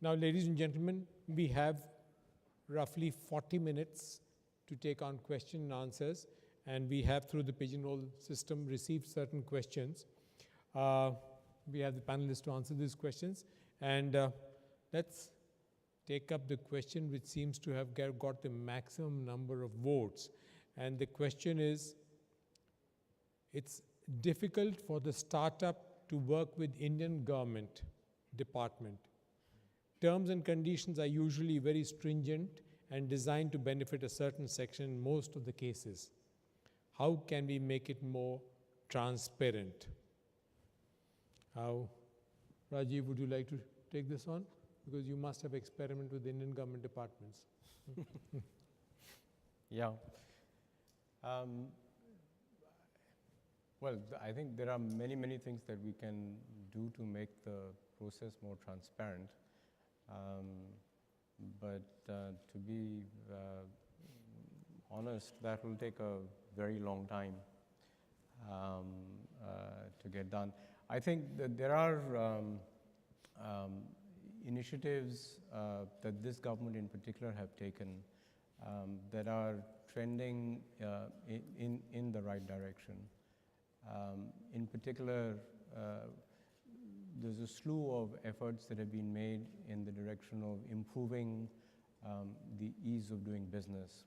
Now, ladies and gentlemen, we have roughly 40 minutes to take on question and answers, and we have, through the Pigeonhole system, received certain questions. We have the panelists to answer these questions, and let's take up the question which seems to have got the maximum number of votes. And the question is, it's difficult for the startup to work with Indian government department. Terms and conditions are usually very stringent and designed to benefit a certain section in most of the cases. How can we make it more transparent? How, Rajiv, would you like to take this on? Because you must have experimented with Indian government departments. Yeah. Well, I think there are many, many things that we can do to make the process more transparent. But to be honest, that will take a very long time to get done. I think that there are initiatives that this government in particular have taken that are trending in the right direction. In particular, there's a slew of efforts that have been made in the direction of improving the ease of doing business.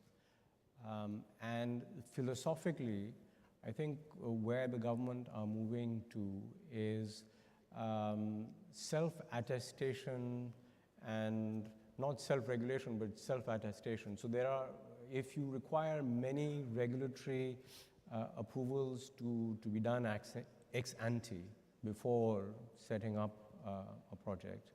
And philosophically, I think where the government are moving to is self-attestation, and not self-regulation, but self-attestation. So there are, if you require many regulatory approvals to be done ex ante before setting up a project,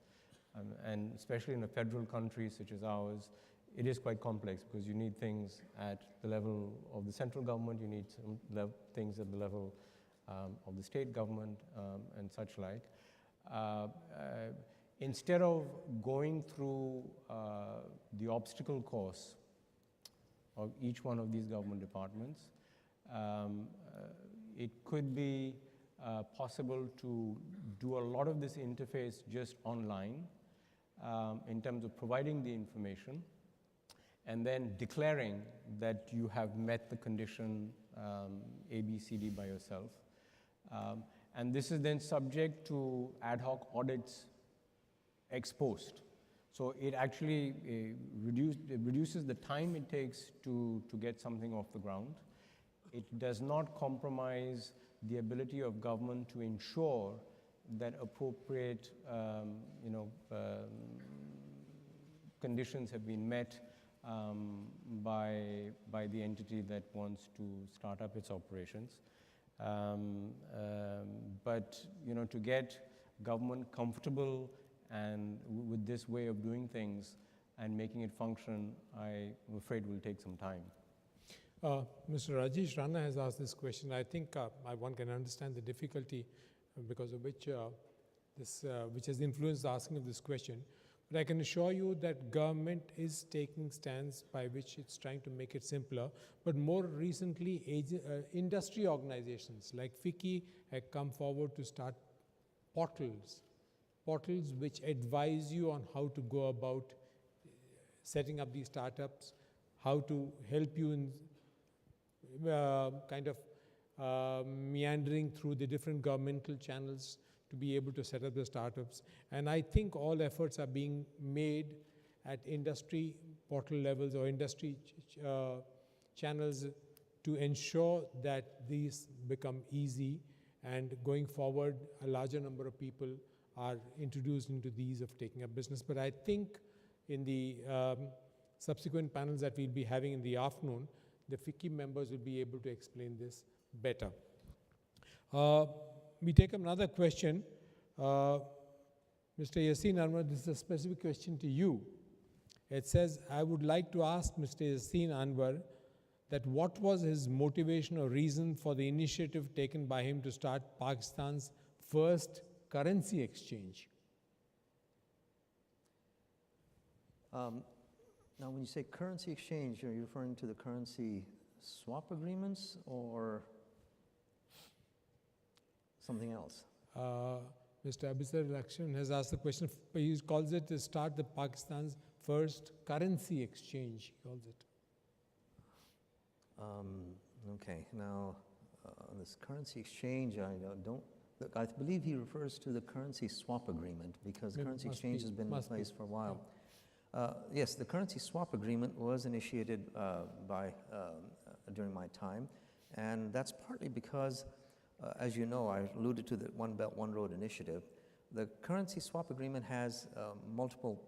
and especially in a federal country such as ours, it is quite complex because you need things at the level of the central government, you need some things at the level of the state government and such like. Instead of going through the obstacle course of each one of these government departments, it could be possible to do a lot of this interface just online in terms of providing the information and then declaring that you have met the condition A, B, C, D by yourself. And this is then subject to ad hoc audits ex post. So it actually reduces the time it takes to get something off the ground. It does not compromise the ability of government to ensure that appropriate conditions have been met by the entity that wants to start up its operations. But to get government comfortable and with this way of doing things and making it function, I'm afraid will take some time. Mr. Rajesh Rana has asked this question. I think one can understand the difficulty because of which which has influenced the asking of this question. But I can assure you that government is taking stands by which it's trying to make it simpler. But more recently, industry organizations like FICCI have come forward to start portals which advise you on how to go about setting up these startups, how to help you in meandering through the different governmental channels to be able to set up the startups. And I think all efforts are being made at industry portal levels or industry channels to ensure that these become easy, and going forward a larger number of people are introduced into these of taking up business. But I think in the subsequent panels that we'll be having in the afternoon, the FICCI members will be able to explain this better. We take another question. Mr. Yassin Anwar, this is a specific question to you. It says, I would like to ask Mr. Yassin Anwar that what was his motivation or reason for the initiative taken by him to start Pakistan's first currency exchange? Now, when you say currency exchange, are you referring to the currency swap agreements or something else? Mr. Abhisar Lakshan has asked the question, he calls it to start the Pakistan's first currency exchange, he calls it. Okay, now this currency exchange, I believe he refers to the currency swap agreement because currency exchange has been in place for a while. Yes, the currency swap agreement was initiated during my time, and that's partly because, as you know, I alluded to the One Belt, One Road initiative. The currency swap agreement has multiple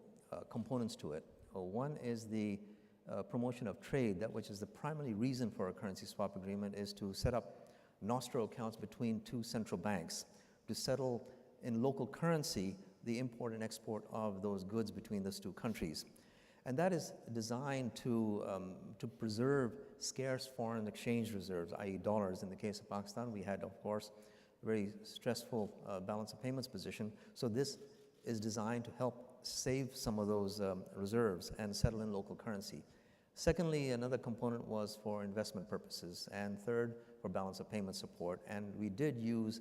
components to it. One is the promotion of trade, which is the primary reason for a currency swap agreement, is to set up nostro accounts between two central banks to settle in local currency the import and export of those goods between those two countries. And that is designed to preserve scarce foreign exchange reserves, i.e. dollars. In the case of Pakistan, we had, of course, a very stressful balance of payments position. So this is designed to help save some of those reserves and settle in local currency. Secondly, another component was for investment purposes, and third, for balance of payment support. And we did use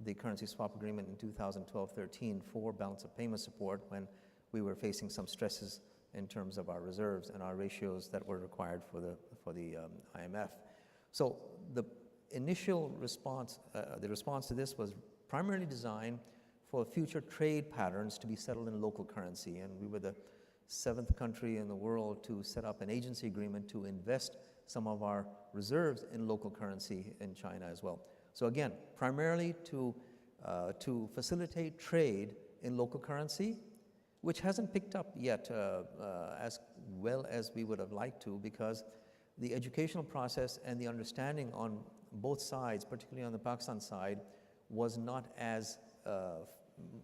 the currency swap agreement in 2012-13 for balance of payment support when we were facing some stresses in terms of our reserves and our ratios that were required for the IMF. So the initial response, the response to this was primarily designed for future trade patterns to be settled in local currency, and we were the 7th country in the world to set up an agency agreement to invest some of our reserves in local currency in China as well. So again, primarily to facilitate trade in local currency, which hasn't picked up yet as well as we would have liked to, because the educational process and the understanding on both sides, particularly on the Pakistan side, was not as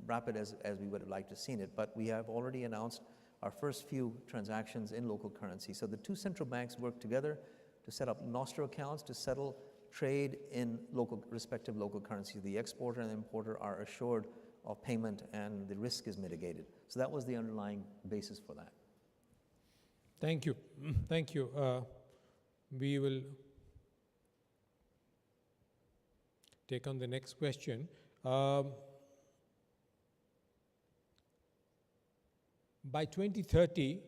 rapid as we would have liked to have seen it. But we have already announced our first few transactions in local currency. So the two central banks work together to set up nostro accounts to settle trade in respective local currencies. The exporter and the importer are assured of payment and the risk is mitigated. So that was the underlying basis for that. Thank you. Thank you. We will take on the next question. By 2030,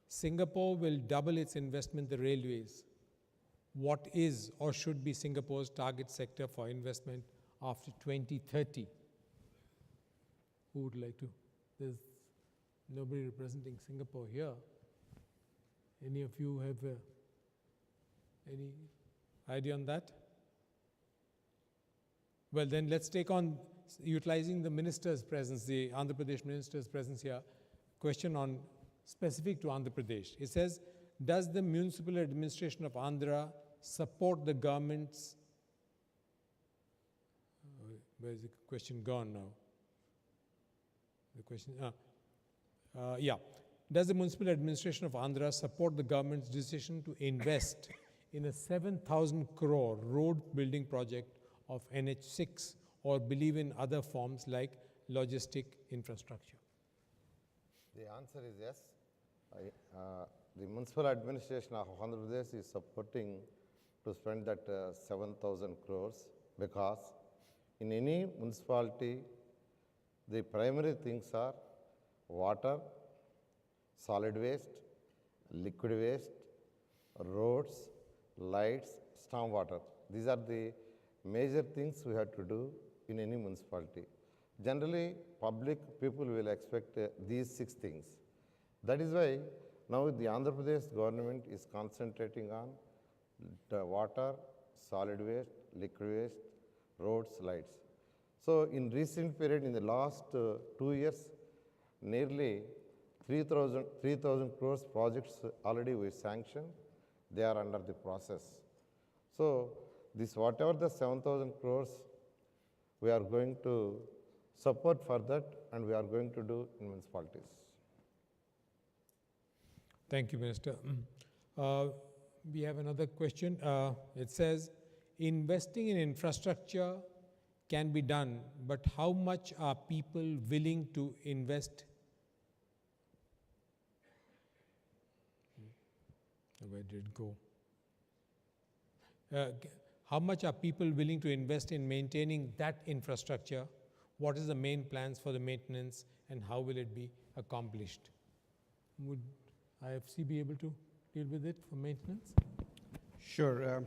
Singapore will double its investment in the railways. What is or should be Singapore's target sector for investment after 2030? Who would like to? There's nobody representing Singapore here. Any of you have any idea on that? Well, then let's take on, utilizing the minister's presence, the Andhra Pradesh minister's presence here, question on specific to Andhra Pradesh. It says, does the municipal administration of Andhra support the government's, where's the question gone now? The question, yeah. Does the municipal administration of Andhra support the government's decision to invest in a 7,000 crore road building project of NH6 or believe in other forms like logistic infrastructure? The answer is yes. The municipal administration of Andhra Pradesh is supporting to spend that 7,000 crores because in any municipality, the primary things are water, solid waste, liquid waste, roads, lights, stormwater. These are the major things we have to do in any municipality. Generally, people will expect these 6 things. That is why now the Andhra Pradesh government is concentrating on the water, solid waste, liquid waste, roads, lights. So in recent period, in the last 2 years, nearly 3,000 crores projects already we sanctioned. They are under the process. So this whatever the 7,000 crores, we are going to support for that, and we are going to do in municipalities. Thank you, Minister. We have another question. It says, investing in infrastructure can be done, but how much are people willing to invest? Where did it go? How much are people willing to invest in maintaining that infrastructure What is the main plans for the maintenance and how will it be accomplished? Would IFC be able to deal with it for maintenance? Sure.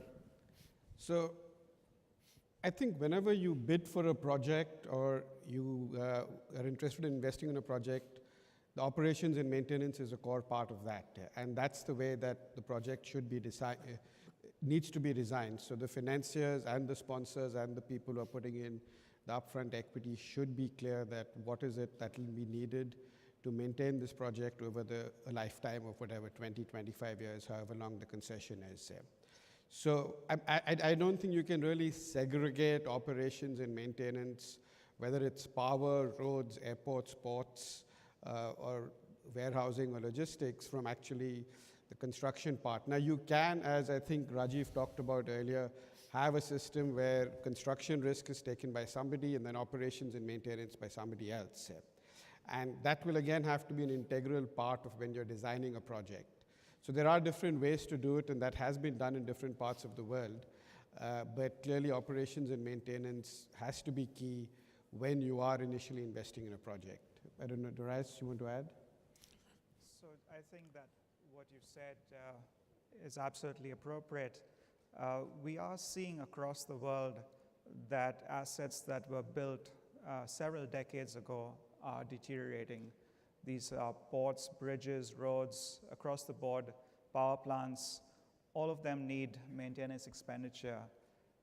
So I think whenever you bid for a project or you are interested in investing in a project, the operations and maintenance is a core part of that. And that's the way that the project should be needs to be designed. So the financiers and the sponsors and the people who are putting in the upfront equity should be clear that what is it that will be needed to maintain this project over a lifetime of whatever, 20, 25 years, however long the concession is. So I don't think you can really segregate operations and maintenance, whether it's power, roads, airports, ports, or warehousing or logistics, from actually the construction part. Now you can, as I think Rajiv talked about earlier, have a system where construction risk is taken by somebody and then operations and maintenance by somebody else. And that will again have to be an integral part of when you're designing a project. So there are different ways to do it, and that has been done in different parts of the world. But clearly operations and maintenance has to be key when you are initially investing in a project. I don't know, Dorais, you want to add? So I think that what you said is absolutely appropriate. We are seeing across the world that assets that were built several decades ago are deteriorating. These ports, bridges, roads, across the board, power plants, all of them need maintenance expenditure.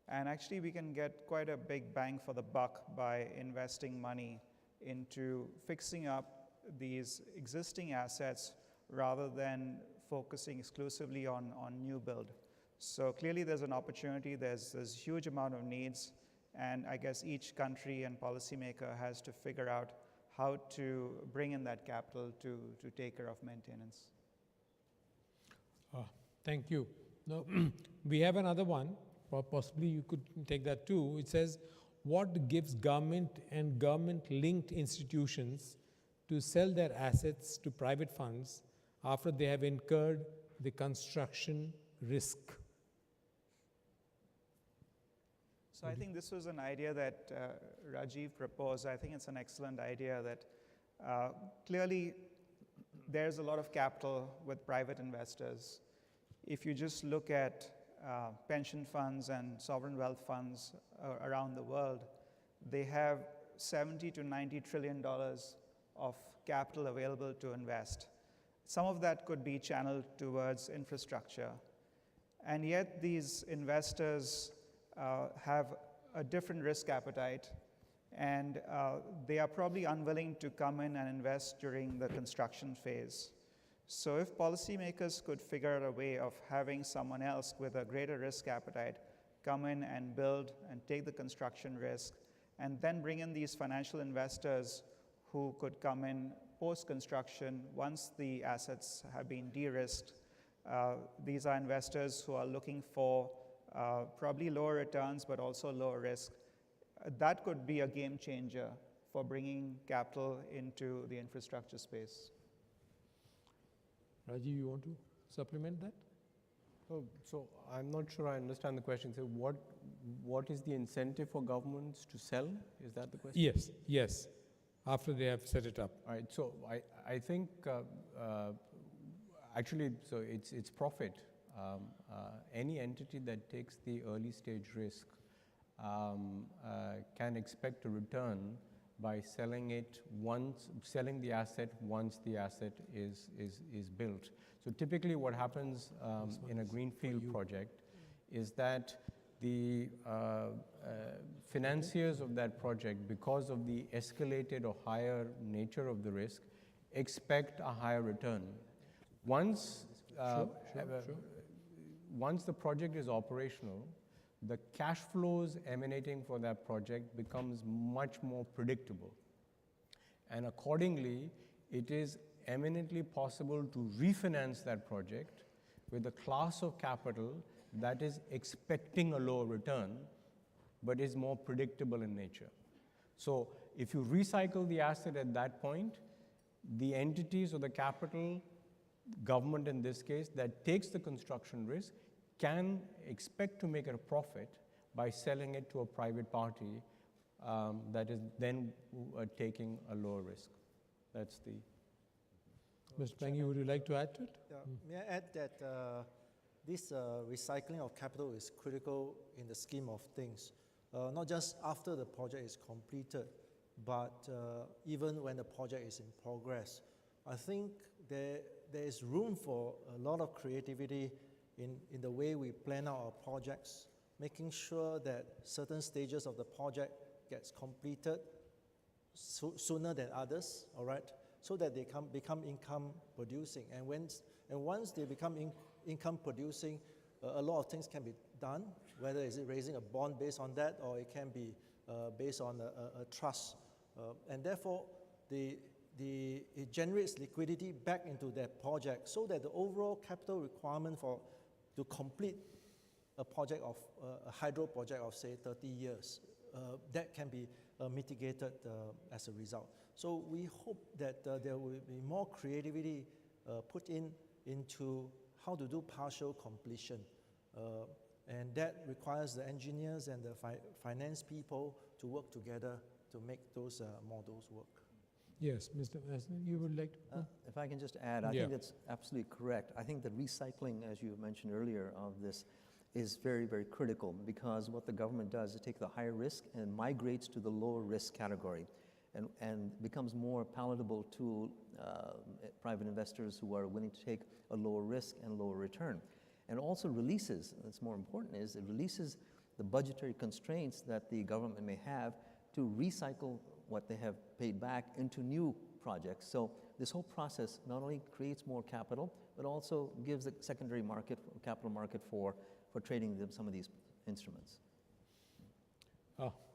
And actually we can get quite a big bang for the buck by investing money into fixing up these existing assets rather than focusing exclusively on new build. So clearly there's an opportunity, there's a huge amount of needs, and I guess each country and policymaker has to figure out how to bring in that capital to take care of maintenance. Thank you. Now, we have another one, or possibly you could take that too. It says, what gives government and government-linked institutions to sell their assets to private funds after they have incurred the construction risk? So I think this was an idea that Rajiv proposed. I think it's an excellent idea that clearly there's a lot of capital with private investors. If you just look at pension funds and sovereign wealth funds around the world, they have $70 to $90 trillion of capital available to invest. Some of that could be channeled towards infrastructure. And yet these investors have a different risk appetite, and they are probably unwilling to come in and invest during the construction phase. So if policymakers could figure out a way of having someone else with a greater risk appetite come in and build and take the construction risk, and then bring in these financial investors who could come in post-construction once the assets have been de-risked. These are investors who are looking for probably lower returns, but also lower risk. That could be a game changer for bringing capital into the infrastructure space. Rajiv, you want to supplement that? So I'm not sure I understand the question. So what is the incentive for governments to sell? Is that the question? Yes, yes, after they have set it up. All right, so I think actually, so it's profit. Any entity that takes the early stage risk can expect a return by selling the asset once the asset is built. So typically what happens in a greenfield project is that the financiers of that project, because of the escalated or higher nature of the risk, expect a higher return. Once the project is operational, the cash flows emanating from that project becomes much more predictable. And accordingly, it is eminently possible to refinance that project with a class of capital that is expecting a lower return, but is more predictable in nature. So if you recycle the asset at that point, the entities or the capital, government in this case, that takes the construction risk can expect to make a profit by selling it to a private party that is then taking a lower risk. That's the... Mr. Peng, would you like to add to it? Yeah, may I add that this recycling of capital is critical in the scheme of things, not just after the project is completed, but even when the project is in progress. I think there is room for a lot of creativity in the way we plan out our projects, making sure that certain stages of the project gets completed sooner than others, all right, so that they become income producing. And once they become income producing, a lot of things can be done, whether is it raising a bond based on that, or it can be based on a trust. And therefore, it generates liquidity back into that project, so that the overall capital requirement to complete a project of a hydro project of say 30 years, that can be mitigated as a result. So we hope that there will be more creativity put into how to do partial completion. And that requires the engineers and the finance people to work together to make those models work. Yes, Mr. Masson, you would like to? If I can just add, I think that's absolutely correct. I think the recycling, as you mentioned earlier, of this is very, very critical, because what the government does is take the higher risk and migrates to the lower risk category, and becomes more palatable to private investors who are willing to take a lower risk and lower return. And also releases, that's more important, is it releases the budgetary constraints that the government may have to recycle what they have paid back into new projects. So this whole process not only creates more capital, but also gives a secondary market, capital market for trading some of these instruments.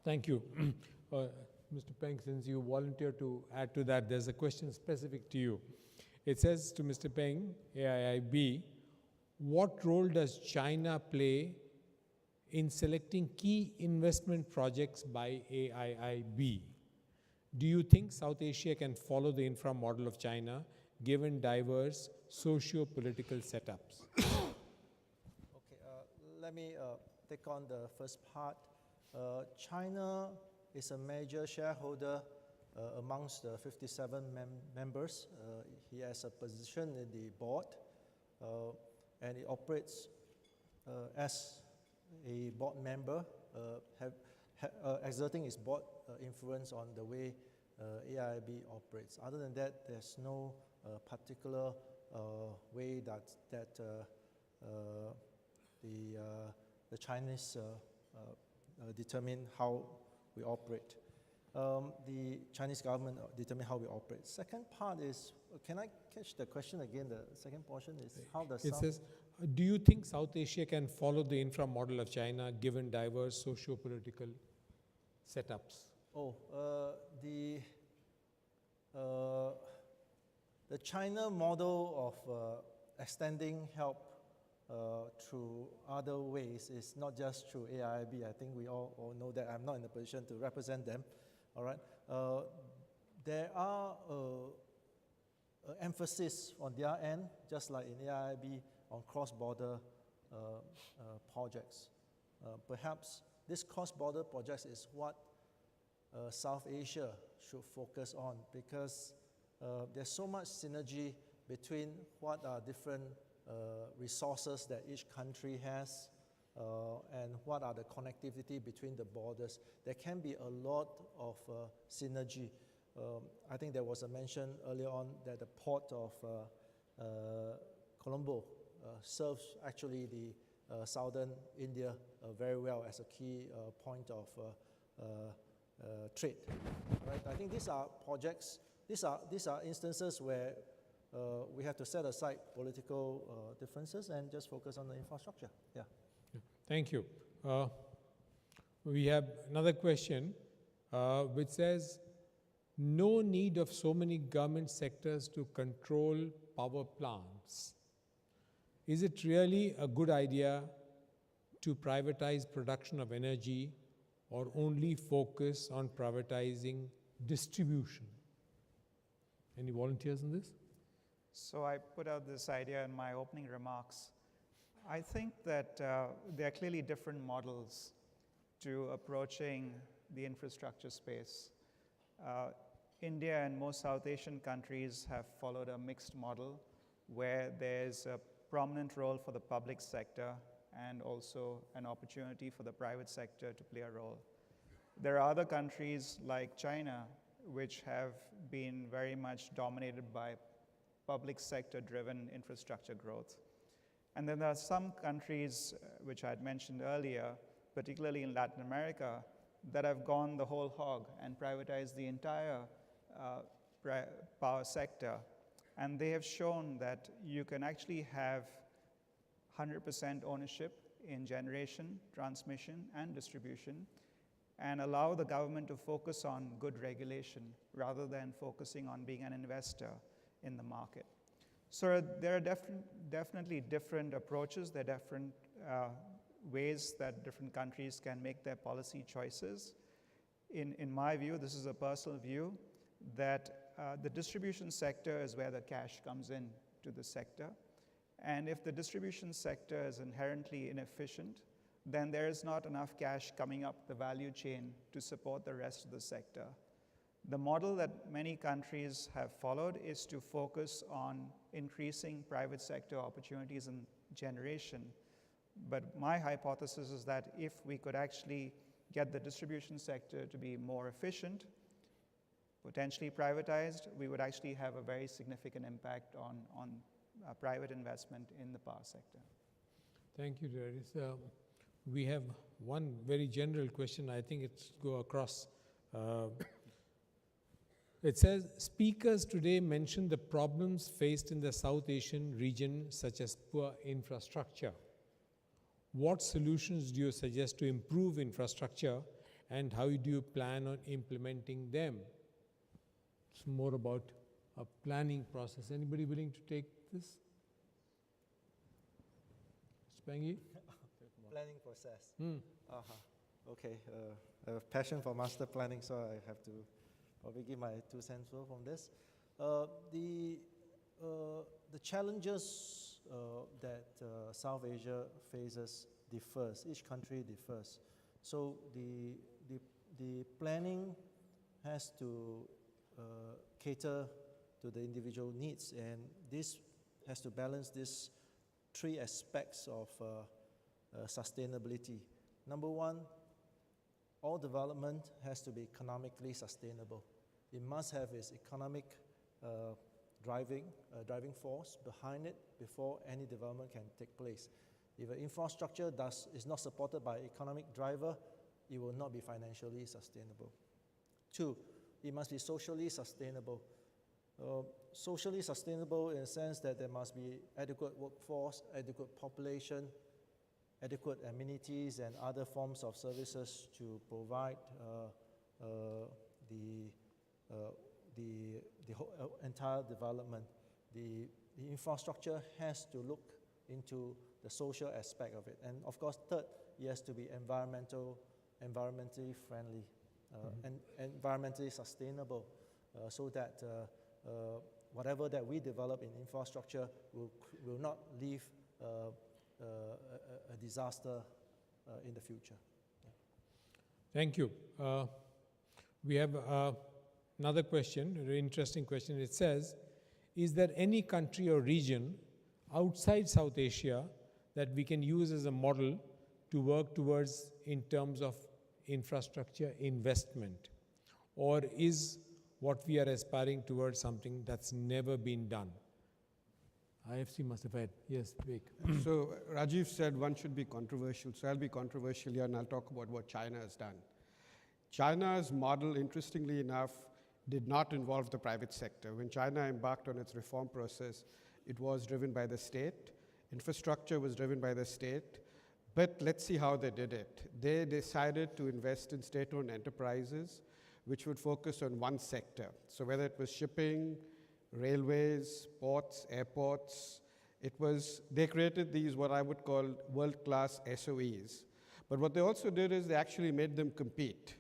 Thank you. Mr. Peng, since you volunteered to add to that, there's a question specific to you. It says to Mr. Peng, AIIB, what role does China play in selecting key investment projects by AIIB? Do you think South Asia can follow the infra model of China, given diverse socio-political setups? Okay, let me take on the first part. China is a major shareholder amongst the 57 members. He has a position in the board, and he operates as a board member, exerting his board influence on the way AIIB operates. Other than that, there's no particular way that the Chinese determine how we operate. The Chinese government determine how we operate. Second part is, can I catch the question again? The second portion is how does it says, do you think South Asia can follow the infra model of China, given diverse socio-political setups? Oh, the China model of extending help through other ways is not just through AIIB. I think we all know that. I'm not in a position to represent them. All right. There are emphasis on their end, just like in AIIB, on cross-border projects. Perhaps this cross-border projects is what South Asia should focus on, because there's so much synergy between what are different resources that each country has and what are the connectivity between the borders. There can be a lot of synergy. I think there was a mention earlier on that the port of Colombo serves actually the southern India very well as a key point of trade. Right? I think these are projects, these are instances where we have to set aside political differences and just focus on the infrastructure. Yeah. Thank you. We have another question which says, no need of so many government sectors to control power plants. Is it really a good idea to privatize production of energy, or only focus on privatizing distribution? Any volunteers in this? So I put out this idea in my opening remarks. I think that there are clearly different models to approaching the infrastructure space. India and most South Asian countries have followed a mixed model where there's a prominent role for the public sector and also an opportunity for the private sector to play a role. There are other countries like China which have been very much dominated by public sector driven infrastructure growth. And then there are some countries, which I had mentioned earlier, particularly in Latin America, that have gone the whole hog and privatized the entire power sector. And they have shown that you can actually have 100% ownership in generation, transmission, and distribution, and allow the government to focus on good regulation rather than focusing on being an investor in the market. So there are definitely different approaches. There are different ways that different countries can make their policy choices. In my view, this is a personal view, that the distribution sector is where the cash comes in to the sector. And if the distribution sector is inherently inefficient, then there is not enough cash coming up the value chain to support the rest of the sector. The model that many countries have followed is to focus on increasing private sector opportunities in generation. But my hypothesis is that if we could actually get the distribution sector to be more efficient, potentially privatized, we would actually have a very significant impact on private investment in the power sector. Thank you, Darius. We have one very general question. I think it's go across. It says, speakers today mentioned the problems faced in the South Asian region, such as poor infrastructure. What solutions do you suggest to improve infrastructure, and how do you plan on implementing them? It's more about a planning process. Anybody willing to take this? Spangy? Planning process. Okay, I have passion for master planning, so I have to probably give my 2 cents worth on this. The challenges that South Asia faces differs. Each country differs. So the planning has to cater to the individual needs, and this has to balance these 3 aspects of sustainability. Number 1, all development has to be economically sustainable. It must have its economic driving force behind it before any development can take place. If an infrastructure is not supported by economic driver, it will not be financially sustainable. 2, it must be socially sustainable. Socially sustainable in the sense that there must be adequate workforce, adequate population, adequate amenities and other forms of services to provide the whole entire development. The infrastructure has to look into the social aspect of it. And of course, 3rd, it has to be environmentally friendly and environmentally sustainable, so that whatever that we develop in infrastructure will not leave a disaster in the future. Thank you. We have another question, a very interesting question. It says, is there any country or region outside South Asia that we can use as a model to work towards in terms of infrastructure investment? Or is what we are aspiring towards something that's never been done? IFC must have had. Yes, Vivek. So Rajiv said one should be controversial, so I'll be controversial here and I'll talk about what China has done. China's model, interestingly enough, did not involve the private sector. When China embarked on its reform process, it was driven by the state. Infrastructure was driven by the state. But let's see how they did it. They decided to invest in state-owned enterprises, which would focus on one sector. So whether it was shipping, railways, ports, airports, they created these what I would call world-class SOEs. But what they also did is they actually made them compete.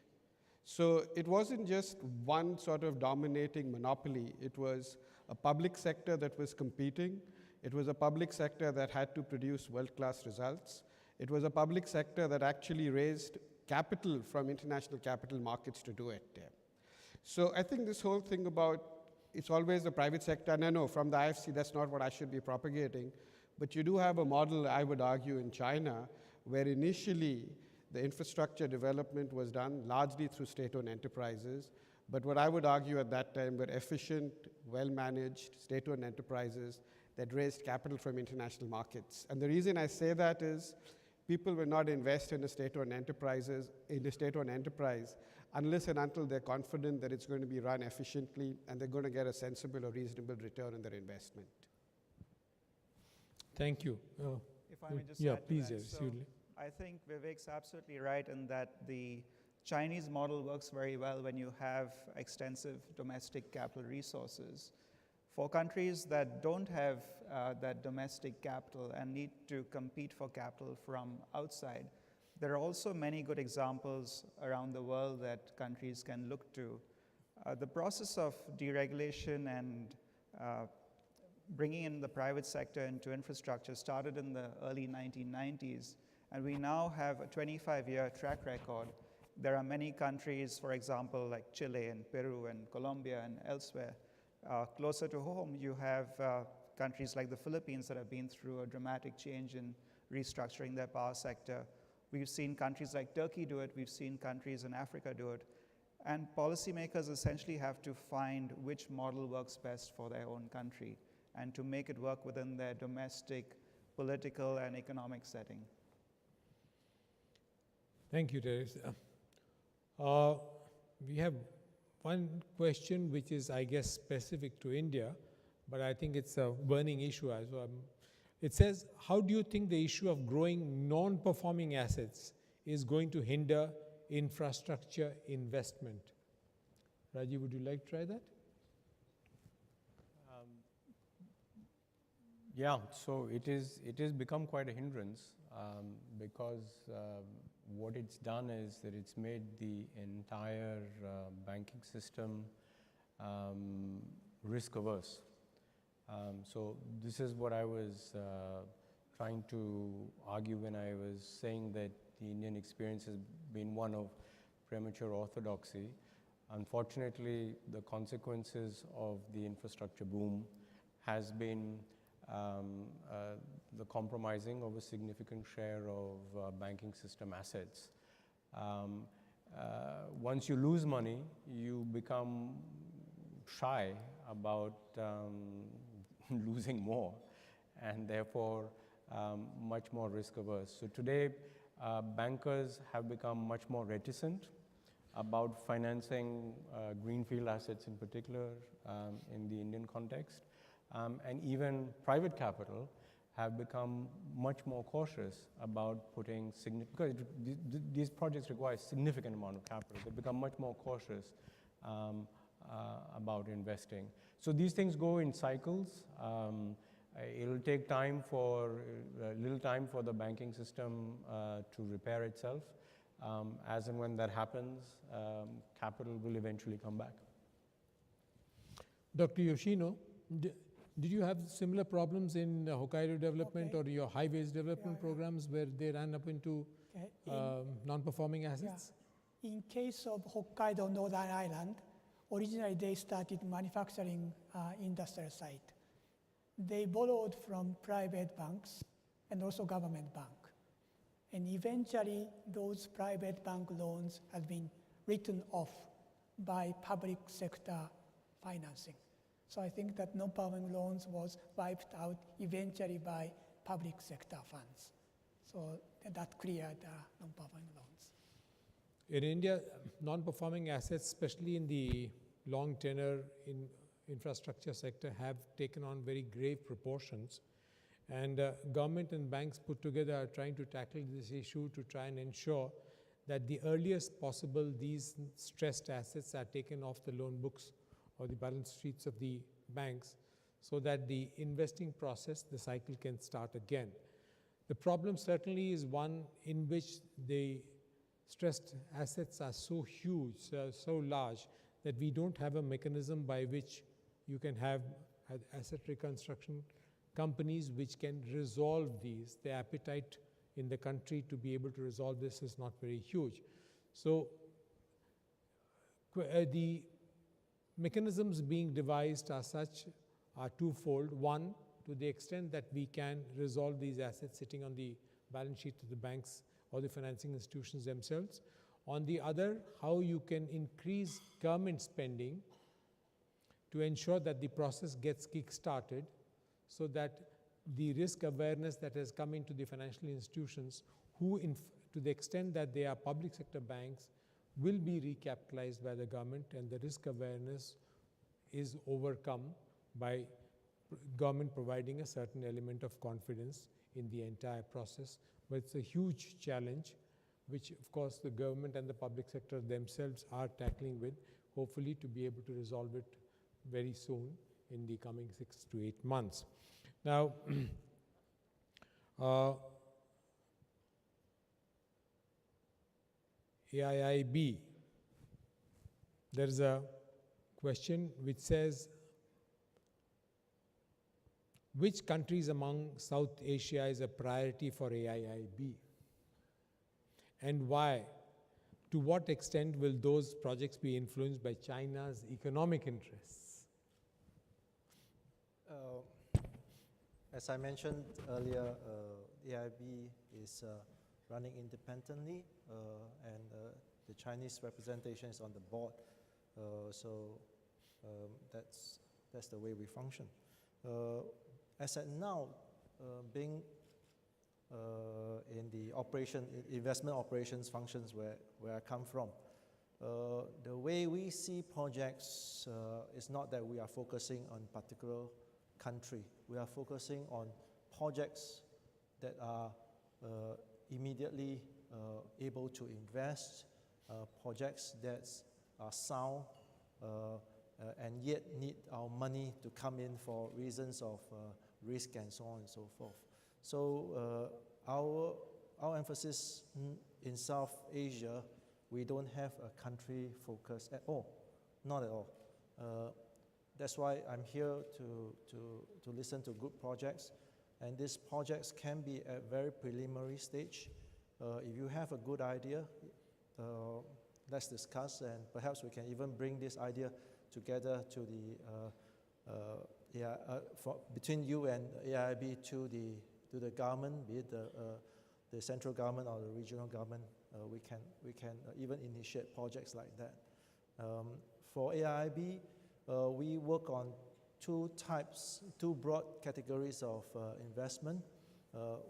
So it wasn't just one sort of dominating monopoly. It was a public sector that was competing. It was a public sector that had to produce world-class results. It was a public sector that actually raised capital from international capital markets to do it. So I think this whole thing about it's always the private sector, and I know from the IFC that's not what I should be propagating, but you do have a model, I would argue, in China, where initially the infrastructure development was done largely through state-owned enterprises, but what I would argue at that time were efficient, well-managed state-owned enterprises that raised capital from international markets. And the reason I say that is people will not invest in a state-owned enterprise unless and until they're confident that it's going to be run efficiently and they're going to get a sensible or reasonable return on their investment. Thank you. If I may just yeah, add to please, that. yes, So I think Vivek's absolutely right in that the Chinese model works very well when you have extensive domestic capital resources. For countries that don't have that domestic capital and need to compete for capital from outside, there are also many good examples around the world that countries can look to. The process of deregulation and bringing in the private sector into infrastructure started in the early 1990s, and we now have a 25-year track record. There are many countries, for example, like Chile and Peru and Colombia and elsewhere. Closer to home, you have countries like the Philippines that have been through a dramatic change in restructuring their power sector. We've seen countries like Turkey do it. We've seen countries in Africa do it. And policymakers essentially have to find which model works best for their own country and to make it work within their domestic political and economic setting. Thank you, Teres. We have one question which is, I guess, specific to India, but I think it's a burning issue as well. It says, how do you think the issue of growing non-performing assets is going to hinder infrastructure investment? Rajiv, would you like to try that? Yeah, so it is become quite a hindrance because what it's done is that it's made the entire banking system risk averse. So this is what I was trying to argue when I was saying that the Indian experience has been one of premature orthodoxy. Unfortunately, the consequences of the infrastructure boom has been the compromising of a significant share of banking system assets. Once you lose money, you become shy about losing more, and therefore much more risk averse. So today, bankers have become much more reticent about financing greenfield assets in particular in the Indian context. And even private capital have become much more cautious about putting because these projects require a significant amount of capital. They become much more cautious about investing. So these things go in cycles. It'll take time for a little time for the banking system to repair itself. As and when that happens, capital will eventually come back. Dr. Yoshino, did you have similar problems in Hokkaido development or your highways development programs where they ran up into non-performing assets? Yeah. In case of Hokkaido Northern Island, originally they started manufacturing industrial site. They borrowed from private banks and also government bank. And eventually those private bank loans have been written off by public sector financing. So I think that non-performing loans was wiped out eventually by public sector funds. So that cleared non-performing loans. In India, non-performing assets, especially in the long tenor in infrastructure sector, have taken on very grave proportions. And government and banks put together are trying to tackle this issue to try and ensure that the earliest possible these stressed assets are taken off the loan books or the balance sheets of the banks so that the investing process, the cycle can start again. The problem certainly is one in which the stressed assets are so huge, so large, that we don't have a mechanism by which you can have asset reconstruction companies which can resolve these. The appetite in the country to be able to resolve this is not very huge. So the mechanisms being devised are twofold. One, to the extent that we can resolve these assets sitting on the balance sheet of the banks or the financing institutions themselves. On the other, how you can increase government spending to ensure that the process gets kick-started so that the risk awareness that has come into the financial institutions, who to the extent that they are public sector banks, will be recapitalized by the government, and the risk awareness is overcome by government providing a certain element of confidence in the entire process. But it's a huge challenge, which of course the government and the public sector themselves are tackling with, hopefully to be able to resolve it very soon in the coming 6 to 8 months. Now, AIIB, there is a question which says, which countries among South Asia is a priority for AIIB? And why? To what extent will those projects be influenced by China's economic interests? As I mentioned earlier, AIIB is running independently, and the Chinese representation is on the board. That's the way we function. As at now, being in the investment operations functions where I come from, the way we see projects is not that we are focusing on particular country. We are focusing on projects that are immediately able to invest, projects that are sound and yet need our money to come in for reasons of risk and so on and so forth. So our emphasis in South Asia, we don't have a country focus at all, not at all. That's why I'm here to listen to good projects, and these projects can be at very preliminary stage. If you have a good idea, let's discuss, and perhaps we can even bring this idea together to between you and AIIB to the government, be it the central government or the regional government. We can even initiate projects like that. For AIIB, we work on two broad categories of investment.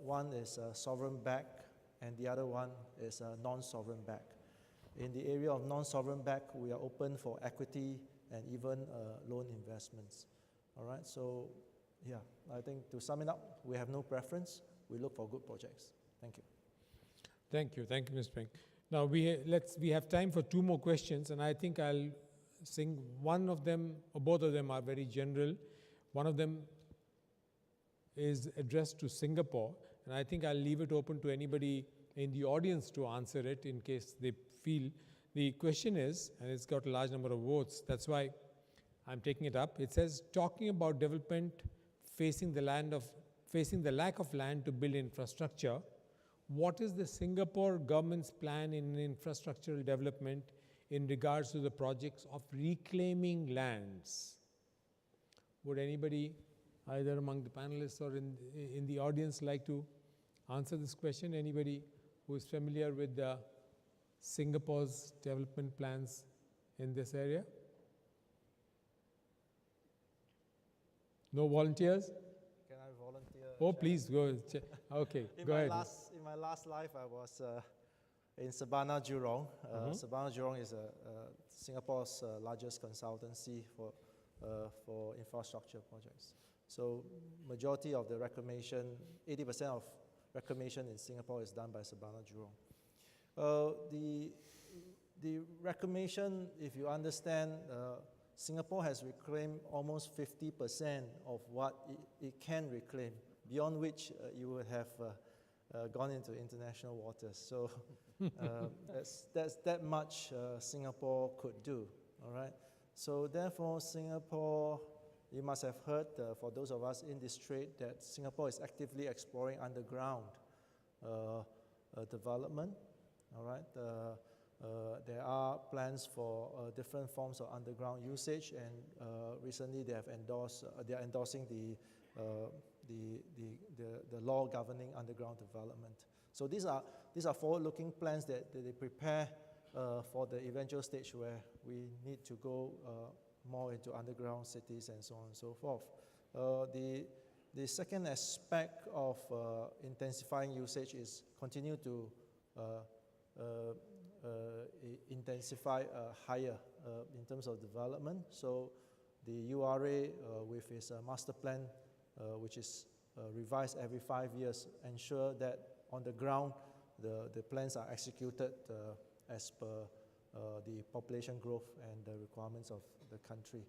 One is sovereign back, and the other one is non-sovereign back. In the area of non-sovereign back, we are open for equity and even loan investments. All right, so yeah, I think to sum it up, we have no preference. We look for good projects. Thank you. Thank you, Mr. Peng. Now we have time for 2 more questions, and I think I'll sing one of them, or both of them are very general. One of them is addressed to Singapore, and I think I'll leave it open to anybody in the audience to answer it in case they feel. The question is, and it's got a large number of votes, that's why I'm taking it up. It says, talking about development facing the lack of land to build infrastructure, what is the Singapore government's plan in infrastructural development in regards to the projects of reclaiming lands? Would anybody, either among the panelists or in the audience, like to answer this question? Anybody who is familiar with Singapore's development plans in this area? No volunteers? Can I volunteer? Oh, please, go. Okay, go ahead. In my last life, I was in Sabana Jurong. Sabana Jurong is Singapore's largest consultancy for infrastructure projects. So majority of the reclamation, 80% of reclamation in Singapore is done by Sabana Jurong. The reclamation, if you understand, Singapore has reclaimed almost 50% of what it can reclaim, beyond which you would have gone into international waters. So that's that much Singapore could do, all right? So therefore, Singapore, you must have heard, for those of us in this trade, that Singapore is actively exploring underground development. All right. There are plans for different forms of underground usage, and recently they have endorsed. They are endorsing the law governing underground development. So these are forward-looking plans that they prepare for the eventual stage where we need to go more into underground cities and so on and so forth. The second aspect of intensifying usage is continue to intensify higher in terms of development. So the URA with its master plan, which is revised every 5 years, ensure that on the ground the plans are executed as per the population growth and the requirements of the country.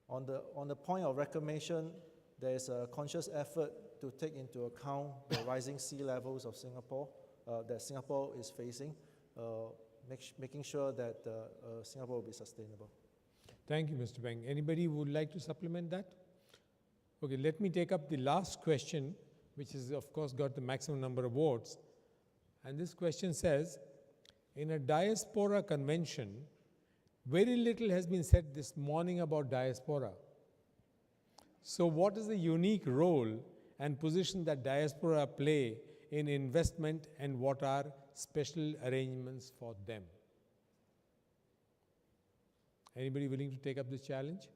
On the point of reclamation, there is a conscious effort to take into account the rising sea levels of Singapore that Singapore is facing, making sure that Singapore will be sustainable. Thank you, Mr. Beng. Anybody would like to supplement that? Okay, let me take up the last question, which has, of course, got the maximum number of votes. And this question says, in a diaspora convention, very little has been said this morning about diaspora. So what is the unique role and position that diaspora play in investment, and what are special arrangements for them? Anybody willing to take up this challenge?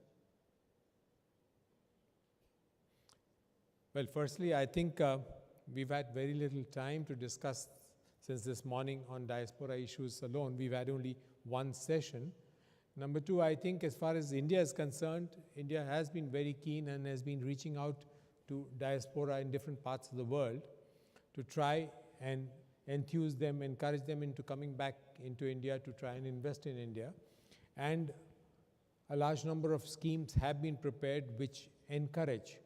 Well, firstly, I think we've had very little time to discuss since this morning on diaspora issues alone. We've had only one session. Number two, I think as far as India is concerned, India has been very keen and has been reaching out to diaspora in different parts of the world to try and enthuse them, encourage them into coming back into India to try and invest in India. And a large number of schemes have been prepared which encourage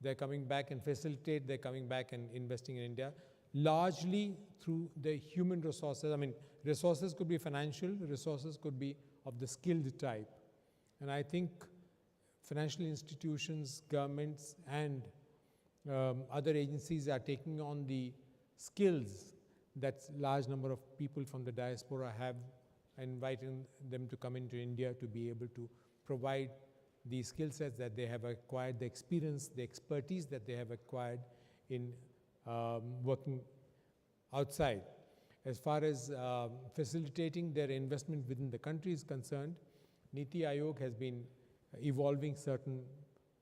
their coming back and facilitate their coming back and investing in India, largely through the human resources. I mean, resources could be financial, resources could be of the skilled type. And I think financial institutions, governments, and other agencies are taking on the skills that large number of people from the diaspora have, inviting them to come into India to be able to provide the skill sets that they have acquired, the experience, the expertise that they have acquired in working outside. As far as facilitating their investment within the country is concerned, Niti Aayog has been evolving certain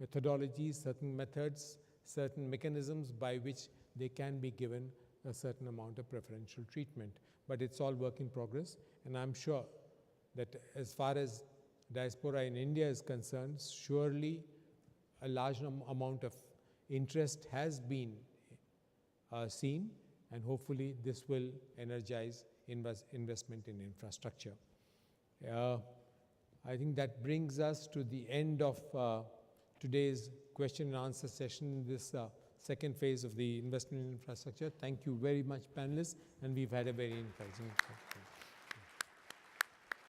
methodologies, certain methods, certain mechanisms by which they can be given a certain amount of preferential treatment. But it's all work in progress, and I'm sure that as far as diaspora in India is concerned, surely a large amount of interest has been seen, and hopefully this will energize investment in infrastructure. I think that brings us to the end of today's question and answer session in this second phase of the investment in infrastructure. Thank you very much, panelists, and we've had a very encouraging discussion.